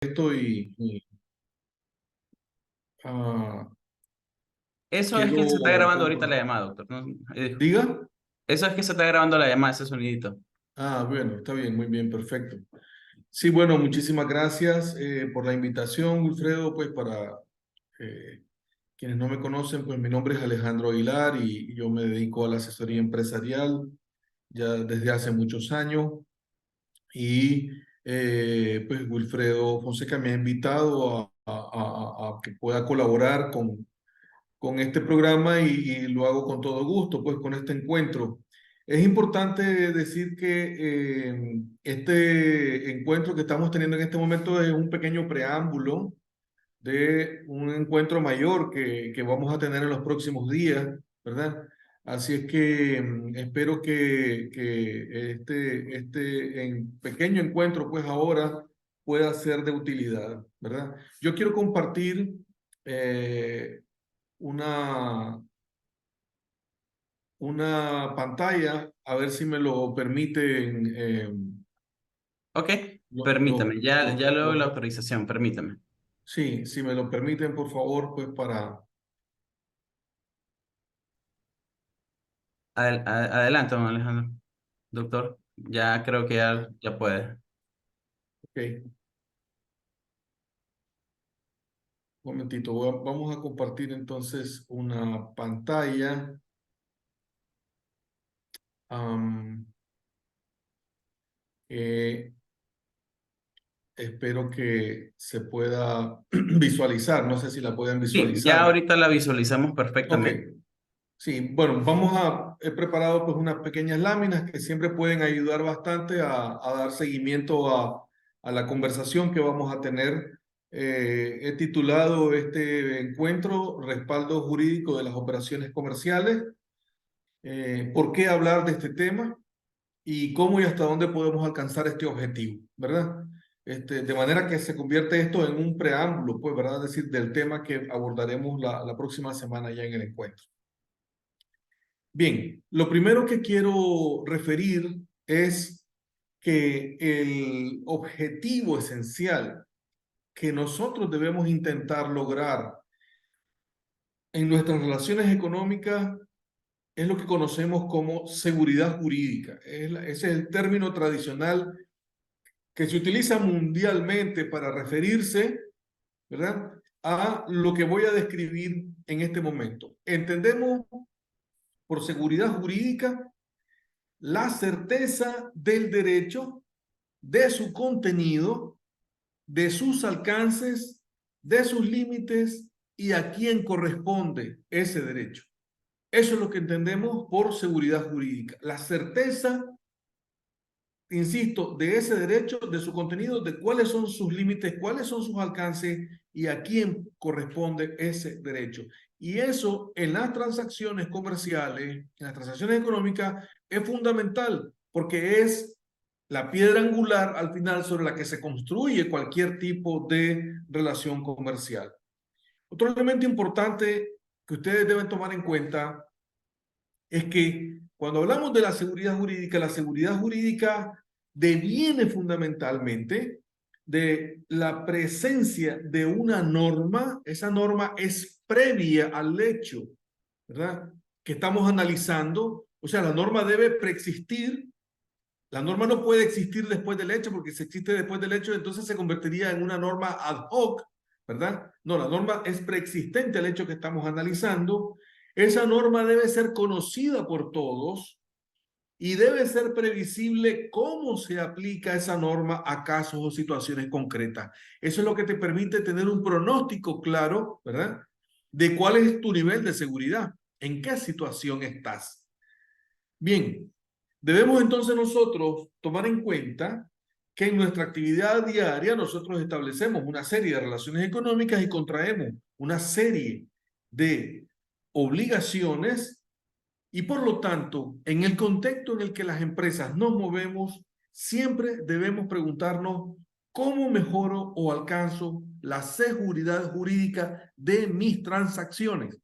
esto y Eso es que se está quiero grabando ahorita la compartir. llamada, doctor. No, ¿Diga? eso es que se está grabando la llamada, ese sonidito. Ah, bueno, está bien, muy bien, perfecto. Sí, bueno, muchísimas gracias por la invitación, Wilfredo. Pues para eh, quienes no me conocen, pues mi nombre es Alejandro Aguilar y yo me dedico a la asesoría empresarial ya desde hace muchos años. Y pues Wilfredo Fonseca me ha invitado a que pueda colaborar con este programa y lo hago con todo gusto, pues con este encuentro. Es importante decir que este encuentro que estamos teniendo en este momento es un pequeño preámbulo de un encuentro mayor que vamos a tener en los próximos días, ¿verdad? Así es que espero que pequeño encuentro, pues ahora, pueda ser de utilidad, ¿verdad? Yo quiero compartir eh, una, una pantalla, a ver si me lo permiten. Ok, Lo, permítame, lo, ya lo, luego la lo- autorización, permítame. sí, si me lo permiten, por favor, pues para... Adelante, don Alejandro. Doctor, ya creo que ya puede. Ok, un momentito, vamos a compartir entonces una pantalla. am, eh, Espero que se pueda visualizar, no sé si la pueden Sí, ya visualizar. ahorita la visualizamos Ok, perfectamente. sí, bueno, he preparado pues unas pequeñas láminas que siempre pueden ayudar bastante a dar seguimiento a la conversación que vamos a tener. He titulado este encuentro Respaldo Jurídico de las Operaciones Comerciales. ¿Por qué hablar de este tema? Y cómo y hasta dónde podemos alcanzar este objetivo, ¿verdad? De manera que se convierte esto en un preámbulo, pues, ¿verdad? Es decir, del tema que abordaremos la próxima semana ya en el encuentro. Bien, lo primero que quiero referir es que el objetivo esencial que nosotros debemos intentar lograr en nuestras relaciones económicas es lo que conocemos como seguridad jurídica. Ese es el término tradicional que se utiliza mundialmente para referirse, ¿verdad?, a lo que voy a describir en este momento. Entendemos por seguridad jurídica la certeza del derecho, de su contenido, de sus alcances, de sus límites y a quién corresponde ese derecho. Eso es lo que entendemos por seguridad jurídica. La certeza, insisto, de ese derecho, de su contenido, de cuáles son sus límites, cuáles son sus alcances y a quién corresponde ese derecho. Y eso en las transacciones comerciales, en las transacciones económicas, es fundamental porque es la piedra angular al final sobre la que se construye cualquier tipo de relación comercial. Otro elemento importante que ustedes deben tomar en cuenta es que cuando hablamos de la seguridad jurídica deviene fundamentalmente de la presencia de una norma. Esa norma es previa al hecho, ¿verdad?, que estamos analizando. O sea, la norma debe preexistir. La norma no puede existir después del hecho, porque si existe después del hecho, entonces se convertiría en una norma ad hoc, ¿verdad? No, la norma es preexistente al hecho que estamos analizando. Esa norma debe ser conocida por todos y debe ser previsible cómo se aplica esa norma a casos o situaciones concretas. Eso es lo que te permite tener un pronóstico claro, ¿verdad?, de cuál es tu nivel de seguridad, en qué situación estás. Bien, debemos entonces nosotros tomar en cuenta que en nuestra actividad diaria nosotros establecemos una serie de relaciones económicas y contraemos una serie de obligaciones y por lo tanto, en el contexto en el que las empresas nos movemos, siempre debemos preguntarnos cómo mejoro o alcanzo la seguridad jurídica de mis transacciones.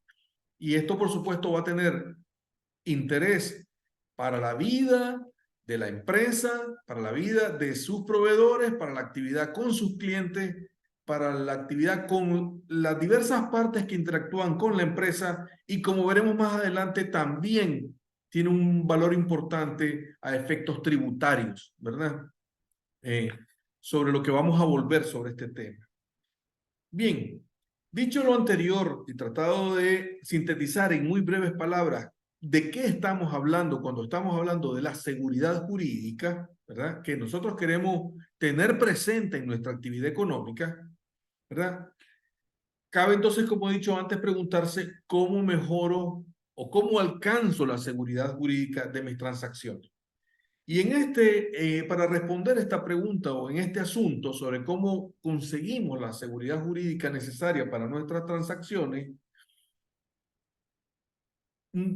Y esto, por supuesto, va a tener interés para la vida de la empresa, para la vida de sus proveedores, para la actividad con sus clientes, para la actividad con las diversas partes que interactúan con la empresa y como veremos más adelante también tiene un valor importante a efectos tributarios, ¿verdad? Sobre lo que vamos a volver sobre este tema. Bien, dicho lo anterior y tratado de sintetizar en muy breves palabras de qué estamos hablando cuando estamos hablando de la seguridad jurídica, ¿verdad? Que nosotros queremos tener presente en nuestra actividad económica, ¿verdad? Cabe entonces, como he dicho antes, preguntarse cómo mejoro o cómo alcanzo la seguridad jurídica de mis transacciones. Y para responder esta pregunta o en este asunto sobre cómo conseguimos la seguridad jurídica necesaria para nuestras transacciones,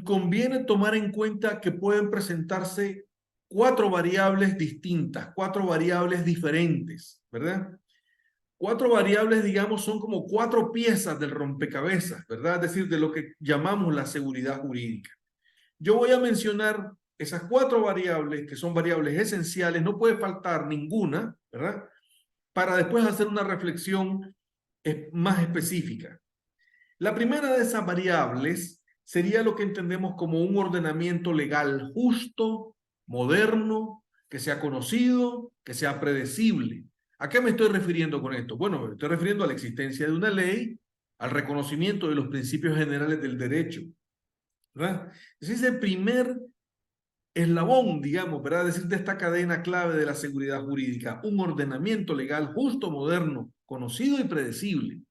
conviene tomar en cuenta que pueden presentarse 4 variables distintas, 4 variables diferentes, ¿verdad? 4 variables, digamos, son como 4 piezas del rompecabezas, ¿verdad? Es decir, de lo que llamamos la seguridad jurídica. Yo voy a mencionar esas 4 variables, que son variables esenciales, no puede faltar ninguna, ¿verdad? Para después hacer una reflexión más específica. La primera de esas variables sería lo que entendemos como un ordenamiento legal justo, moderno, que sea conocido, que sea predecible. ¿A qué me estoy refiriendo con esto? Bueno, me estoy refiriendo a la existencia de una ley, al reconocimiento de los principios generales del derecho, ¿verdad? Ese es el primer eslabón, digamos, ¿verdad? Es decir, de esta cadena clave de la seguridad jurídica, un ordenamiento legal justo, moderno, conocido y predecible.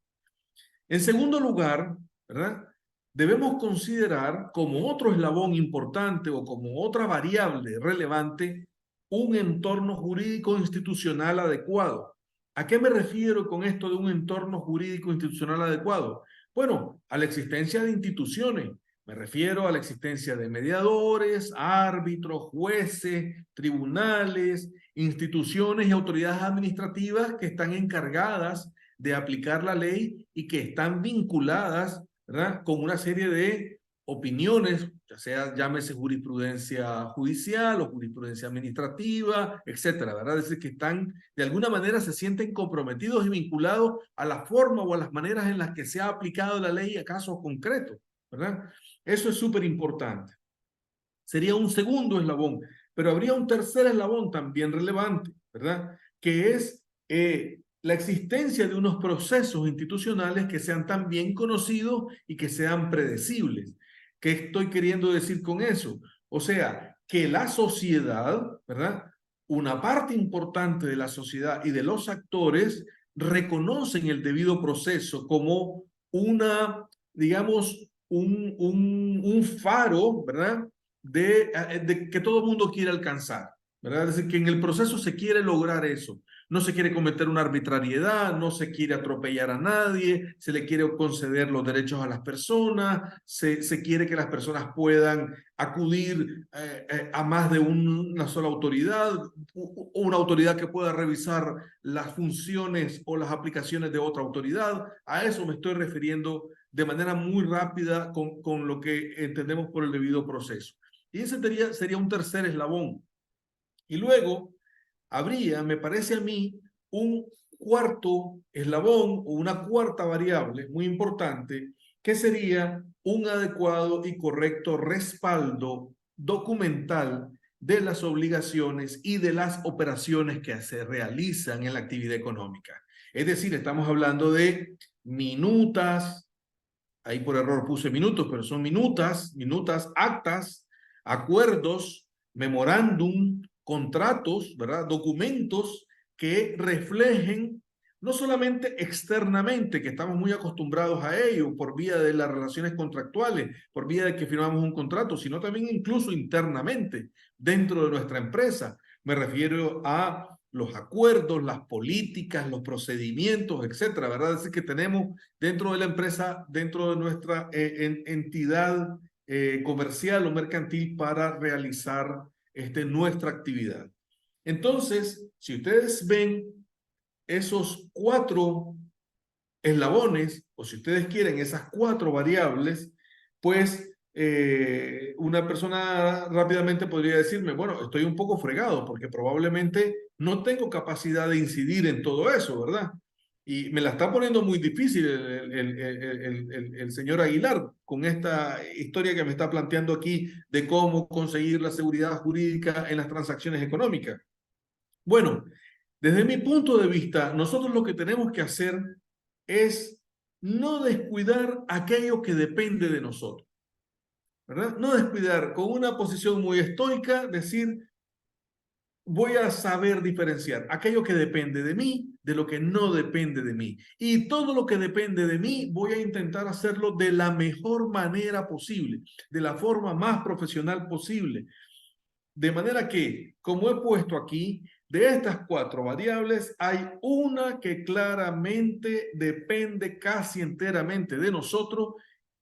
En segundo lugar, ¿verdad? Debemos considerar como otro eslabón importante o como otra variable relevante un entorno jurídico institucional adecuado. ¿A qué me refiero con esto de un entorno jurídico institucional adecuado? Bueno, a la existencia de instituciones. Me refiero a la existencia de mediadores, árbitros, jueces, tribunales, instituciones y autoridades administrativas que están encargadas de aplicar la ley y que están vinculadas, ¿verdad?, con una serie de opiniones, ya sea llámese jurisprudencia judicial o jurisprudencia administrativa, etcétera, ¿verdad? Es decir, que están, de alguna manera se sienten comprometidos y vinculados a la forma o a las maneras en las que se ha aplicado la ley a casos concretos, ¿verdad? Eso es súper importante. Sería un segundo eslabón, pero habría un tercer eslabón también relevante, ¿verdad? Que es la existencia de unos procesos institucionales que sean también conocidos y que sean predecibles. ¿Qué estoy queriendo decir con eso? O sea, que la sociedad, ¿verdad? Una parte importante de la sociedad y de los actores reconocen el debido proceso como una, digamos, un faro, ¿verdad? De que todo el mundo quiere alcanzar, ¿verdad? Es decir, que en el proceso se quiere lograr eso. No se quiere cometer una arbitrariedad, no se quiere atropellar a nadie, se le quiere conceder los derechos a las personas, se quiere que las personas puedan acudir a más de una sola autoridad, o una autoridad que pueda revisar las funciones o las aplicaciones de otra autoridad. A eso me estoy refiriendo de manera muy rápida con lo que entendemos por el debido proceso. Y ese sería un tercer eslabón. Y luego habría, me parece a mí, un cuarto eslabón o una cuarta variable muy importante, que sería un adecuado y correcto respaldo documental de las obligaciones y de las operaciones que se realizan en la actividad económica. Es decir, estamos hablando de minutas, ahí por error puse minutos, pero son minutas, actas, acuerdos, memorándum, contratos, ¿verdad? Documentos que reflejen no solamente externamente, que estamos muy acostumbrados a ello por vía de las relaciones contractuales, por vía de que firmamos un contrato, sino también incluso internamente dentro de nuestra empresa. Me refiero a los acuerdos, las políticas, los procedimientos, etcétera, ¿verdad? Es decir, que tenemos dentro de la empresa, dentro de nuestra entidad comercial o mercantil para realizar nuestra actividad. Entonces, si ustedes ven esos 4 eslabones, o si ustedes quieren esas 4 variables, pues una persona rápidamente podría decirme, bueno, estoy un poco fregado porque probablemente no tengo capacidad de incidir en todo eso, ¿verdad? Y me la está poniendo muy difícil el señor Aguilar con esta historia que me está planteando aquí de cómo conseguir la seguridad jurídica en las transacciones económicas. Bueno, desde mi punto de vista, nosotros lo que tenemos que hacer es no descuidar aquello que depende de nosotros, ¿verdad? No descuidar con una posición muy estoica, decir, voy a saber diferenciar aquello que depende de mí de lo que no depende de mí. Y todo lo que depende de mí voy a intentar hacerlo de la mejor manera posible, de la forma más profesional posible. De manera que, como he puesto aquí, de estas 4 variables, hay una que claramente depende casi enteramente de nosotros,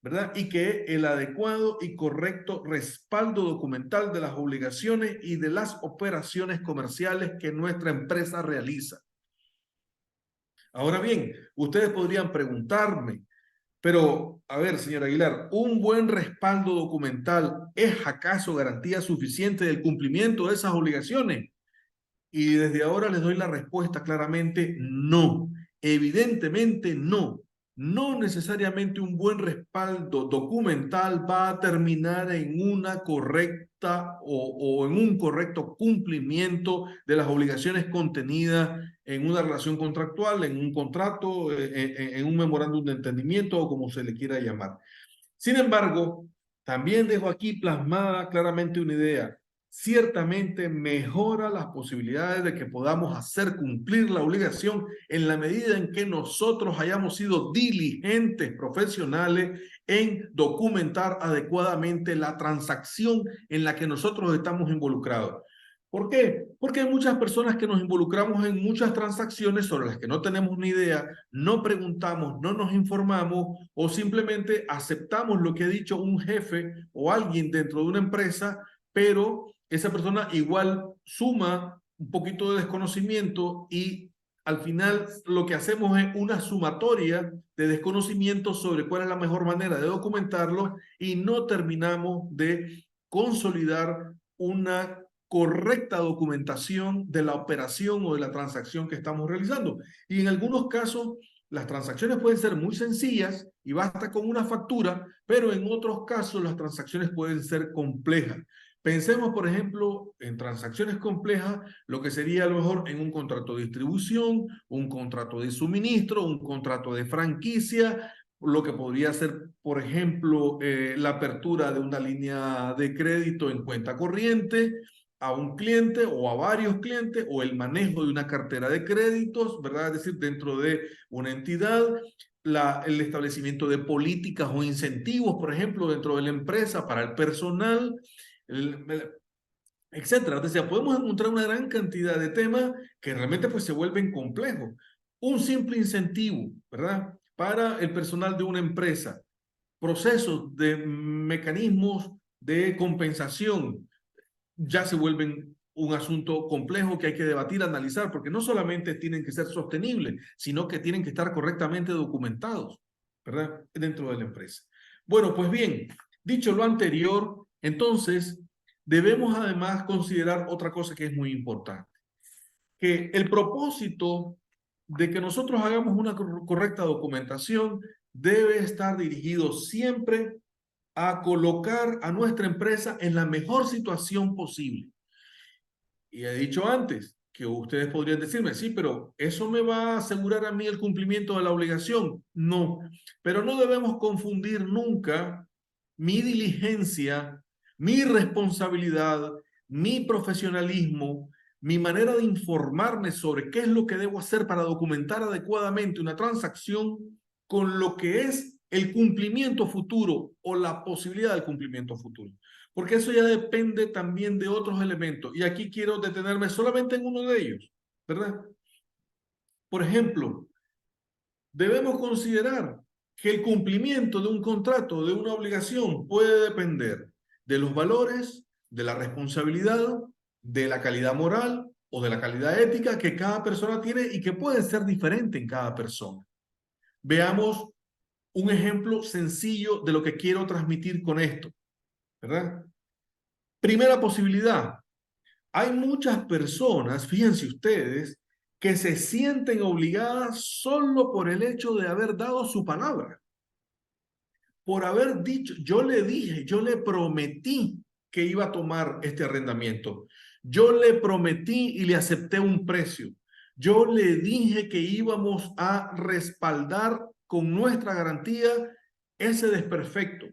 ¿verdad? Y que es el adecuado y correcto respaldo documental de las obligaciones y de las operaciones comerciales que nuestra empresa realiza. Ahora bien, ustedes podrían preguntarme, pero, a ver, señor Aguilar, ¿un buen respaldo documental es acaso garantía suficiente del cumplimiento de esas obligaciones? Y desde ahora les doy la respuesta claramente, no. Evidentemente no. No necesariamente un buen respaldo documental va a terminar en una correcta o en un correcto cumplimiento de las obligaciones contenidas en una relación contractual, en un contrato, en un memorándum de entendimiento o como se le quiera llamar. Sin embargo, también dejo aquí plasmada claramente una idea. Ciertamente mejora las posibilidades de que podamos hacer cumplir la obligación en la medida en que nosotros hayamos sido diligentes profesionales en documentar adecuadamente la transacción en la que nosotros estamos involucrados. ¿Por qué? Porque hay muchas personas que nos involucramos en muchas transacciones sobre las que no tenemos ni idea, no preguntamos, no nos informamos o simplemente aceptamos lo que ha dicho un jefe o alguien dentro de una empresa, pero esa persona igual suma un poquito de desconocimiento y al final lo que hacemos es una sumatoria de desconocimiento sobre cuál es la mejor manera de documentarlo y no terminamos de consolidar una correcta documentación de la operación o de la transacción que estamos realizando. Y en algunos casos, las transacciones pueden ser muy sencillas y basta con una factura, pero en otros casos las transacciones pueden ser complejas. Pensemos, por ejemplo, en transacciones complejas, lo que sería a lo mejor en un contrato de distribución, un contrato de suministro, un contrato de franquicia, lo que podría ser, por ejemplo, la apertura de una línea de crédito en cuenta corriente a un cliente o a varios clientes o el manejo de una cartera de créditos, ¿verdad? Es decir, dentro de una entidad, el establecimiento de políticas o incentivos, por ejemplo, dentro de la empresa para el personal, etcétera. O sea, podemos encontrar una gran cantidad de temas que realmente pues se vuelven complejos. Un simple incentivo, ¿verdad? Para el personal de una empresa, procesos de mecanismos de compensación, ya se vuelven un asunto complejo que hay que debatir, analizar, porque no solamente tienen que ser sostenibles, sino que tienen que estar correctamente documentados, ¿verdad? Dentro de la empresa. Bueno, pues bien, dicho lo anterior, entonces debemos además considerar otra cosa que es muy importante, que el propósito de que nosotros hagamos una correcta documentación debe estar dirigido siempre a colocar a nuestra empresa en la mejor situación posible. Y he dicho antes que ustedes podrían decirme, sí, pero ¿eso me va a asegurar a mí el cumplimiento de la obligación? No, pero no debemos confundir nunca mi diligencia, mi responsabilidad, mi profesionalismo, mi manera de informarme sobre qué es lo que debo hacer para documentar adecuadamente una transacción con lo que es el cumplimiento futuro o la posibilidad del cumplimiento futuro. Porque eso ya depende también de otros elementos. Y aquí quiero detenerme solamente en uno de ellos, ¿verdad? Por ejemplo, debemos considerar que el cumplimiento de un contrato, de una obligación, puede depender de los valores, de la responsabilidad, de la calidad moral o de la calidad ética que cada persona tiene y que puede ser diferente en cada persona. Veamos un ejemplo sencillo de lo que quiero transmitir con esto. ¿verdad? Primera posibilidad. Hay muchas personas, fíjense ustedes, que se sienten obligadas solo por el hecho de haber dado su palabra. Por haber dicho, yo le dije, yo le prometí que iba a tomar este arrendamiento. Yo le prometí y le acepté un precio. Yo le dije que íbamos a respaldar con nuestra garantía ese desperfecto.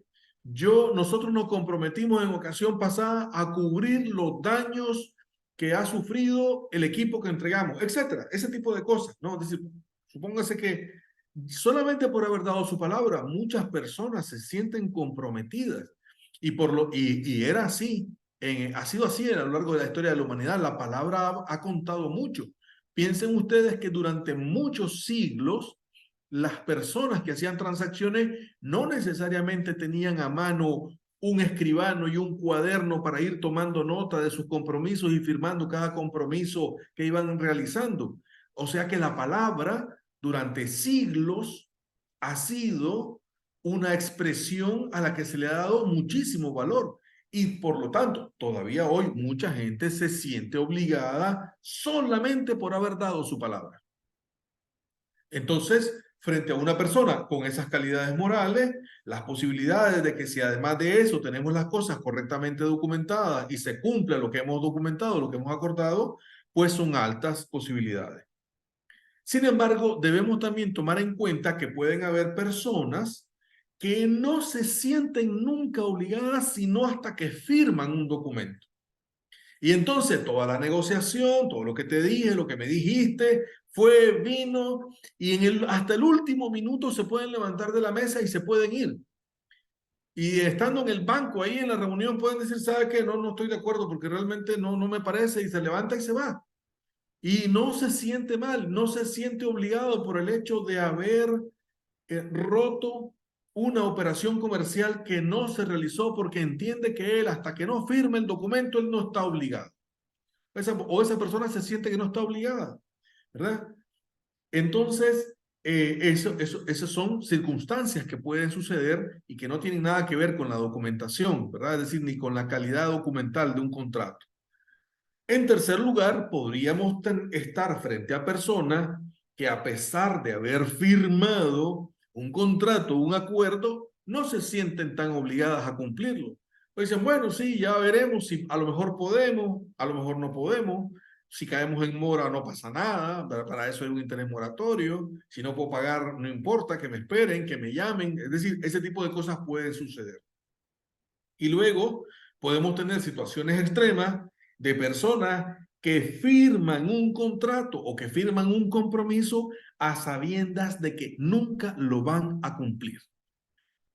Nosotros nos comprometimos en ocasión pasada a cubrir los daños que ha sufrido el equipo que entregamos, etcétera. Ese tipo de cosas, ¿no? Es decir, supóngase que solamente por haber dado su palabra, muchas personas se sienten comprometidas. Y era así, ha sido así a lo largo de la historia de la humanidad. La palabra ha contado mucho. Piensen ustedes que durante muchos siglos, las personas que hacían transacciones no necesariamente tenían a mano un escribano y un cuaderno para ir tomando nota de sus compromisos y firmando cada compromiso que iban realizando. O sea que la palabra durante siglos ha sido una expresión a la que se le ha dado muchísimo valor. Y por lo tanto, todavía hoy mucha gente se siente obligada solamente por haber dado su palabra. Entonces, frente a una persona con esas calidades morales, las posibilidades de que si además de eso tenemos las cosas correctamente documentadas y se cumple lo que hemos documentado, lo que hemos acordado, pues son altas posibilidades. Sin embargo, debemos también tomar en cuenta que pueden haber personas que no se sienten nunca obligadas sino hasta que firman un documento. Y entonces toda la negociación, todo lo que te dije, lo que me dijiste, vino, y hasta el último minuto se pueden levantar de la mesa y se pueden ir. Y estando en el banco, ahí en la reunión, pueden decir, ¿sabe qué? No estoy de acuerdo porque realmente no me parece, y se levanta y se va. Y no se siente mal, no se siente obligado por el hecho de haber roto una operación comercial que no se realizó porque entiende que él, hasta que no firme el documento, él no está obligado. Esa persona se siente que no está obligada, ¿verdad? Entonces, esas son circunstancias que pueden suceder y que no tienen nada que ver con la documentación, ¿verdad? Es decir, ni con la calidad documental de un contrato. En tercer lugar, podríamos estar frente a personas que a pesar de haber firmado un contrato, un acuerdo, no se sienten tan obligadas a cumplirlo. Pues dicen, bueno, sí, ya veremos si a lo mejor podemos, a lo mejor no podemos. Si caemos en mora no pasa nada, para eso hay un interés moratorio. Si no puedo pagar, no importa, que me esperen, que me llamen. Es decir, ese tipo de cosas pueden suceder. Y luego podemos tener situaciones extremas de personas que firman un contrato o que firman un compromiso a sabiendas de que nunca lo van a cumplir,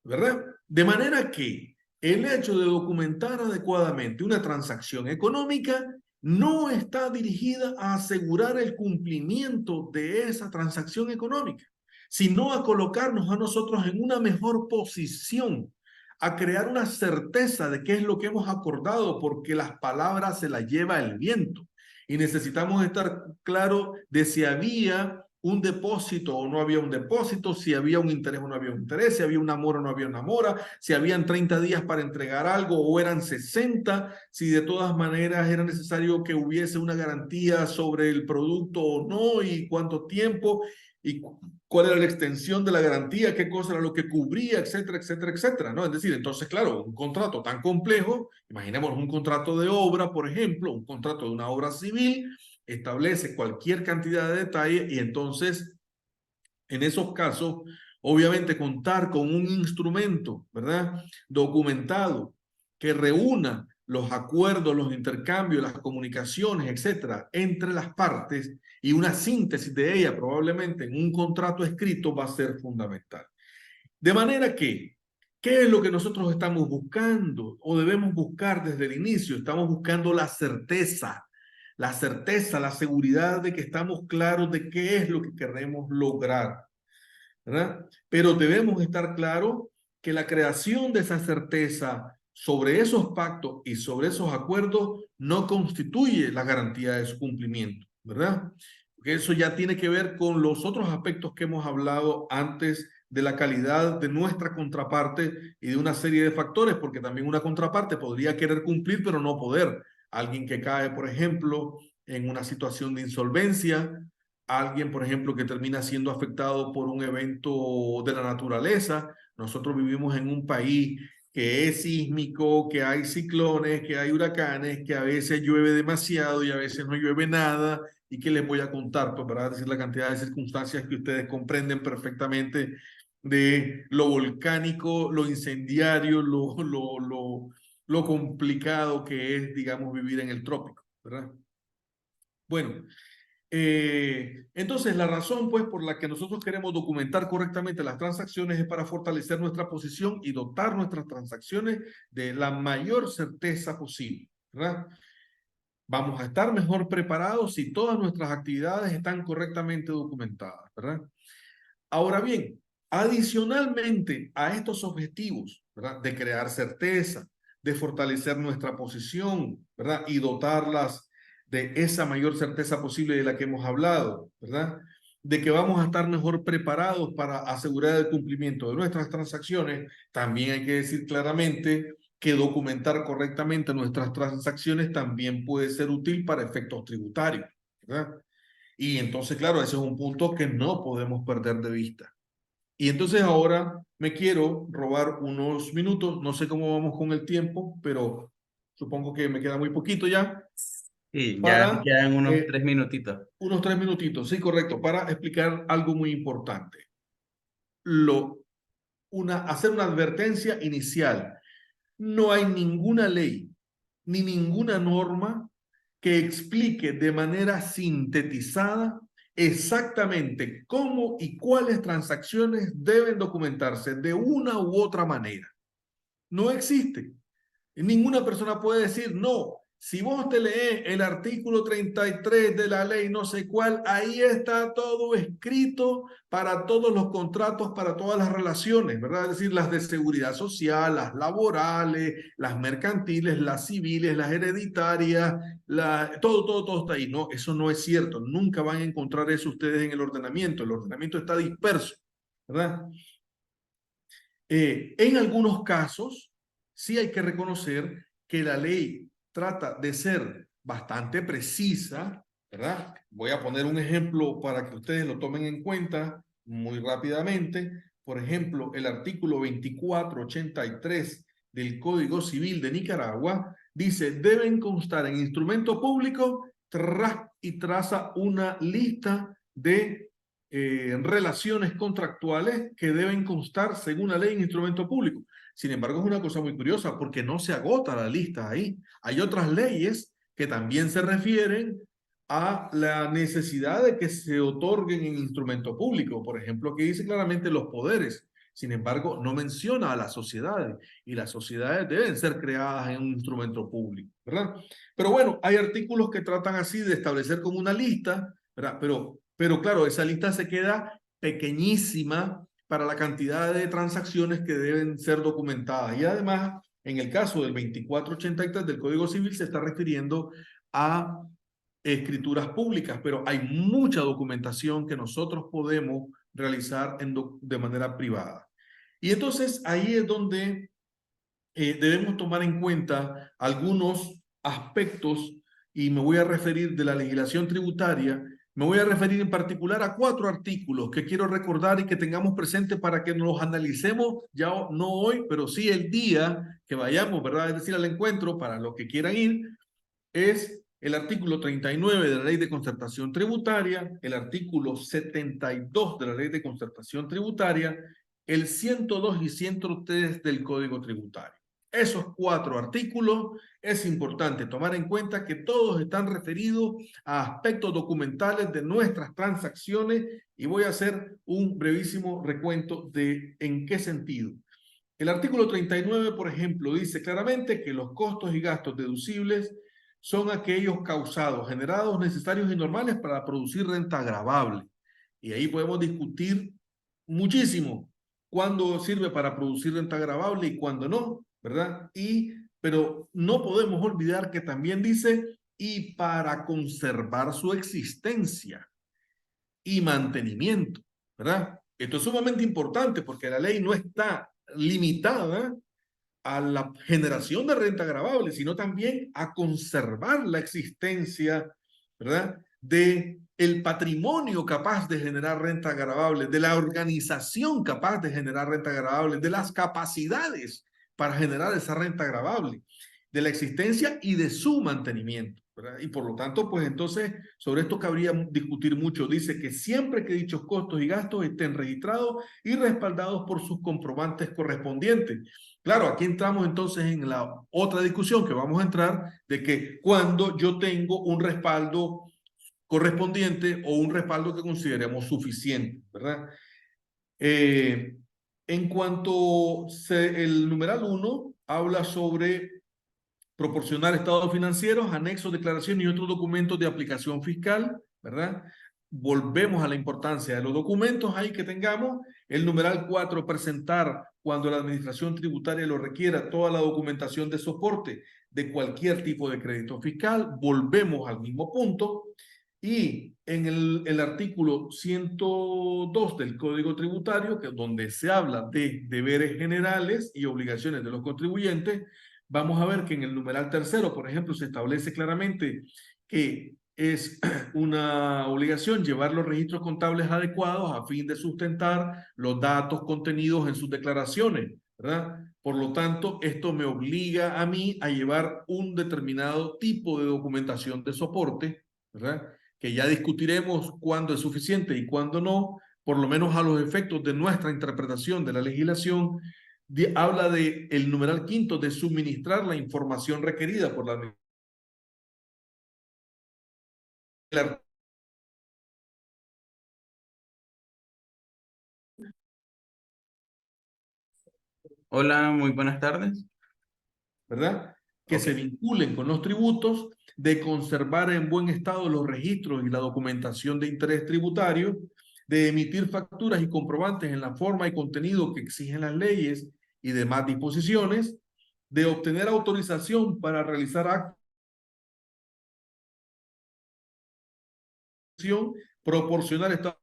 ¿verdad? De manera que el hecho de documentar adecuadamente una transacción económica no está dirigida a asegurar el cumplimiento de esa transacción económica, sino a colocarnos a nosotros en una mejor posición, a crear una certeza de qué es lo que hemos acordado, porque las palabras se las lleva el viento. Y necesitamos estar claros de si había un depósito o no había un depósito, si había un interés o no había un interés, si había una mora o no había una mora, si habían 30 días para entregar algo o eran 60, si de todas maneras era necesario que hubiese una garantía sobre el producto o no, y cuánto tiempo, y cuál era la extensión de la garantía, qué cosa era lo que cubría, etcétera, etcétera, etcétera, ¿no? Es decir, entonces, claro, un contrato tan complejo, imaginemos un contrato de obra, por ejemplo, un contrato de una obra civil, establece cualquier cantidad de detalle y entonces, en esos casos, obviamente contar con un instrumento, ¿verdad? Documentado que reúna los acuerdos, los intercambios, las comunicaciones, etcétera, entre las partes y una síntesis de ella probablemente en un contrato escrito va a ser fundamental. De manera que, ¿qué es lo que nosotros estamos buscando o debemos buscar desde el inicio? Estamos buscando la certeza, la seguridad de que estamos claros de qué es lo que queremos lograr, ¿verdad? Pero debemos estar claros que la creación de esa certeza sobre esos pactos y sobre esos acuerdos no constituye la garantía de su cumplimiento, ¿verdad? Porque eso ya tiene que ver con los otros aspectos que hemos hablado antes de la calidad de nuestra contraparte y de una serie de factores, porque también una contraparte podría querer cumplir, pero no poder. Alguien que cae, por ejemplo, en una situación de insolvencia, alguien, por ejemplo, que termina siendo afectado por un evento de la naturaleza. Nosotros vivimos en un país que es sísmico, que hay ciclones, que hay huracanes, que a veces llueve demasiado y a veces no llueve nada. ¿Y qué les voy a contar? Pues para decir la cantidad de circunstancias que ustedes comprenden perfectamente de lo volcánico, lo incendiario, lo complicado que es, digamos, vivir en el trópico, ¿verdad? Bueno, entonces la razón pues por la que nosotros queremos documentar correctamente las transacciones es para fortalecer nuestra posición y dotar nuestras transacciones de la mayor certeza posible, ¿verdad? Vamos a estar mejor preparados si todas nuestras actividades están correctamente documentadas, ¿verdad? Ahora bien, adicionalmente a estos objetivos, ¿verdad? De crear certeza, de fortalecer nuestra posición, ¿verdad? Y dotarlas de esa mayor certeza posible de la que hemos hablado, ¿verdad? De que vamos a estar mejor preparados para asegurar el cumplimiento de nuestras transacciones, también hay que decir claramente que documentar correctamente nuestras transacciones también puede ser útil para efectos tributarios, ¿verdad? Y entonces, claro, ese es un punto que no podemos perder de vista. Y entonces ahora me quiero robar unos minutos, no sé cómo vamos con el tiempo, pero supongo que me queda muy poquito ya, Sí, ya me para quedan unos 3 minutitos. unos 3 minutitos, sí, correcto, para explicar algo muy importante. Hacer una advertencia inicial. No hay ninguna ley ni ninguna norma que explique de manera sintetizada exactamente cómo y cuáles transacciones deben documentarse de una u otra manera. No existe. Ninguna persona puede decir, no, si vos te lees el artículo 33 de la ley no sé cuál, ahí está todo escrito para todos los contratos, para todas las relaciones, ¿verdad? Es decir, las de seguridad social, las laborales, las mercantiles, las civiles, las hereditarias, todo está ahí. No, eso no es cierto. Nunca van a encontrar eso ustedes en el ordenamiento. El ordenamiento está disperso, ¿verdad? En algunos casos, sí hay que reconocer que la ley trata de ser bastante precisa, ¿verdad? Voy a poner un ejemplo para que ustedes lo tomen en cuenta muy rápidamente. Por ejemplo, el artículo 2483 del Código Civil de Nicaragua dice, deben constar en instrumento público y traza una lista de relaciones contractuales que deben constar según la ley en instrumento público. Sin embargo, es una cosa muy curiosa porque no se agota la lista ahí. Hay otras leyes que también se refieren a la necesidad de que se otorguen en instrumento público. Por ejemplo, que dice claramente los poderes. Sin embargo, no menciona a las sociedades y las sociedades deben ser creadas en un instrumento público, ¿verdad? Pero bueno, hay artículos que tratan así de establecer como una lista, ¿verdad? Pero claro, esa lista se queda pequeñísima para la cantidad de transacciones que deben ser documentadas. Y además, en el caso del 2483 del Código Civil se está refiriendo a escrituras públicas, pero hay mucha documentación que nosotros podemos realizar de manera privada. Y entonces ahí es donde debemos tomar en cuenta algunos aspectos y me voy a referir de la legislación tributaria. Me voy a referir en particular a 4 artículos que quiero recordar y que tengamos presente para que nos analicemos ya no hoy, pero sí el día que vayamos, ¿verdad? Es decir, al encuentro, para los que quieran ir, es el artículo 39 de la Ley de Concertación Tributaria, el artículo 72 de la Ley de Concertación Tributaria, el 102 y 103 del Código Tributario. Esos 4 artículos es importante tomar en cuenta que todos están referidos a aspectos documentales de nuestras transacciones y voy a hacer un brevísimo recuento de en qué sentido. El artículo 39, por ejemplo, dice claramente que los costos y gastos deducibles son aquellos causados, generados, necesarios y normales para producir renta gravable. Y ahí podemos discutir muchísimo cuándo sirve para producir renta gravable y cuándo no, ¿verdad? Pero no podemos olvidar que también dice y para conservar su existencia y mantenimiento, ¿verdad? Esto es sumamente importante porque la ley no está limitada a la generación de renta gravable, sino también a conservar la existencia, ¿verdad?, de el patrimonio capaz de generar renta gravable, de la organización capaz de generar renta gravable, de las capacidades para generar esa renta gravable, de la existencia y de su mantenimiento, ¿verdad? Y por lo tanto, pues entonces, sobre esto cabría discutir mucho. Dice que siempre que dichos costos y gastos estén registrados y respaldados por sus comprobantes correspondientes. Claro, aquí entramos entonces en la otra discusión que vamos a entrar, de que cuando yo tengo un respaldo correspondiente o un respaldo que consideremos suficiente, ¿verdad? En cuanto el numeral 1 habla sobre proporcionar estados financieros, anexos, declaraciones y otros documentos de aplicación fiscal, ¿verdad? Volvemos a la importancia de los documentos ahí que tengamos. El numeral 4, presentar cuando la administración tributaria lo requiera toda la documentación de soporte de cualquier tipo de crédito fiscal. Volvemos al mismo punto. Y en el artículo 102 del Código Tributario, que es donde se habla de deberes generales y obligaciones de los contribuyentes, vamos a ver que en el numeral tercero, por ejemplo, se establece claramente que es una obligación llevar los registros contables adecuados a fin de sustentar los datos contenidos en sus declaraciones, ¿verdad? Por lo tanto, esto me obliga a mí a llevar un determinado tipo de documentación de soporte, ¿verdad? Que ya discutiremos cuándo es suficiente y cuándo no, por lo menos a los efectos de nuestra interpretación de la legislación. Habla de el numeral 5 de suministrar la información requerida por la administración. Hola, muy buenas tardes. ¿Verdad? Que Ok. se vinculen con los tributos, de conservar en buen estado los registros y la documentación de interés tributario, de emitir facturas y comprobantes en la forma y contenido que exigen las leyes y demás disposiciones, de obtener autorización para realizar actos de acción, proporcionar estados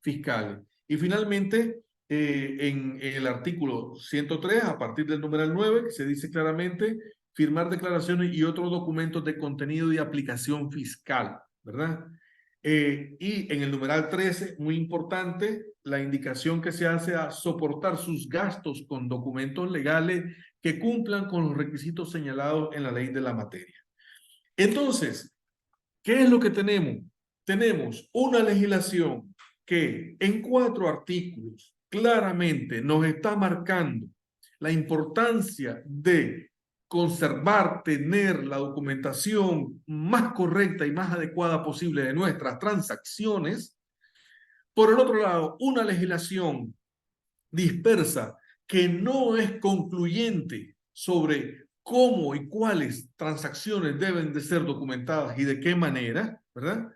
fiscales. Y finalmente, en el artículo 103, a partir del numeral 9, que se dice claramente, firmar declaraciones y otros documentos de contenido y aplicación fiscal, ¿verdad? Y en el numeral 13, muy importante, la indicación que se hace a soportar sus gastos con documentos legales que cumplan con los requisitos señalados en la ley de la materia. Entonces, ¿qué es lo que tenemos? Tenemos una legislación que en 4 artículos claramente nos está marcando la importancia de conservar, tener la documentación más correcta y más adecuada posible de nuestras transacciones. Por el otro lado, una legislación dispersa que no es concluyente sobre cómo y cuáles transacciones deben de ser documentadas y de qué manera, ¿verdad?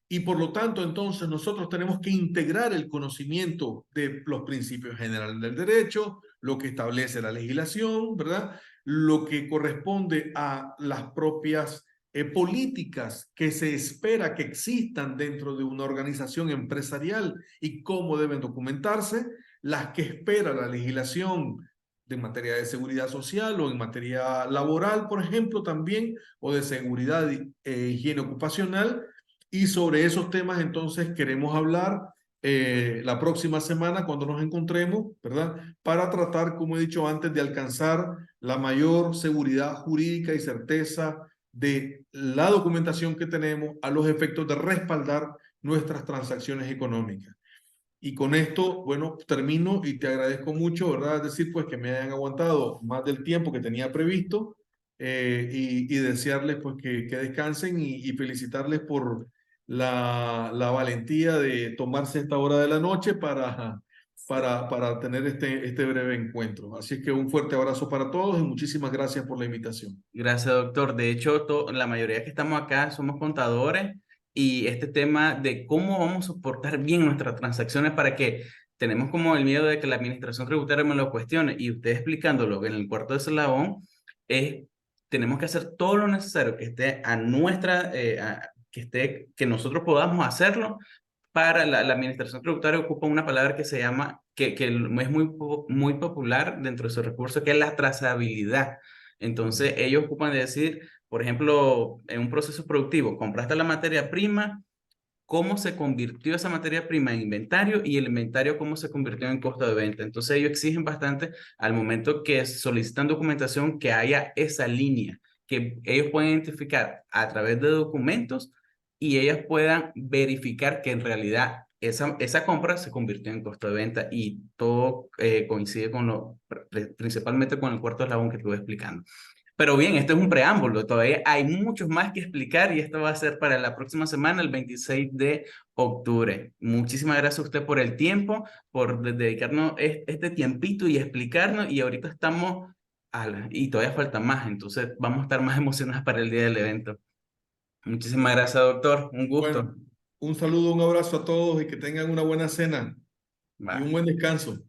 Y por lo tanto, entonces nosotros tenemos que integrar el conocimiento de los principios generales del derecho, lo que establece la legislación, ¿verdad? Lo que corresponde a las propias políticas que se espera que existan dentro de una organización empresarial y cómo deben documentarse, las que espera la legislación de materia de seguridad social o en materia laboral, por ejemplo, también, o de seguridad e higiene ocupacional. Y sobre esos temas entonces queremos hablar la próxima semana cuando nos encontremos, ¿verdad? Para tratar, como he dicho antes, de alcanzar la mayor seguridad jurídica y certeza de la documentación que tenemos a los efectos de respaldar nuestras transacciones económicas. Y con esto, bueno, termino y te agradezco mucho, ¿verdad? Es decir, pues que me hayan aguantado más del tiempo que tenía previsto y desearles pues que descansen y felicitarles por la valentía de tomarse esta hora de la noche para tener este breve encuentro. Así que un fuerte abrazo para todos y muchísimas gracias por la invitación. Gracias, doctor. De hecho, la mayoría que estamos acá somos contadores y este tema de cómo vamos a soportar bien nuestras transacciones para que tenemos como el miedo de que la administración tributaria me lo cuestione y usted explicándolo en el cuarto eslabón, es, tenemos que hacer todo lo necesario que esté a nuestra, que nosotros podamos hacerlo para la administración tributaria ocupa una palabra que se llama, que es muy popular dentro de su recurso, que es la trazabilidad. Entonces, ellos ocupan de decir, por ejemplo, en un proceso productivo, compraste la materia prima, cómo se convirtió esa materia prima en inventario y el inventario cómo se convirtió en costo de venta. Entonces ellos exigen bastante al momento que solicitan documentación que haya esa línea, que ellos pueden identificar a través de documentos y ellas puedan verificar que en realidad esa compra se convirtió en costo de venta y todo coincide con principalmente con el cuarto eslabón que te voy explicando. Pero bien, esto es un preámbulo, todavía hay muchos más que explicar y esto va a ser para la próxima semana, el 26 de octubre. Muchísimas gracias a usted por el tiempo, por dedicarnos este tiempito y explicarnos y ahorita estamos, y todavía falta más, entonces vamos a estar más emocionados para el día del evento. Muchísimas gracias, doctor, un gusto. Bueno, un saludo, un abrazo a todos y que tengan una buena cena y un Bye. buen descanso.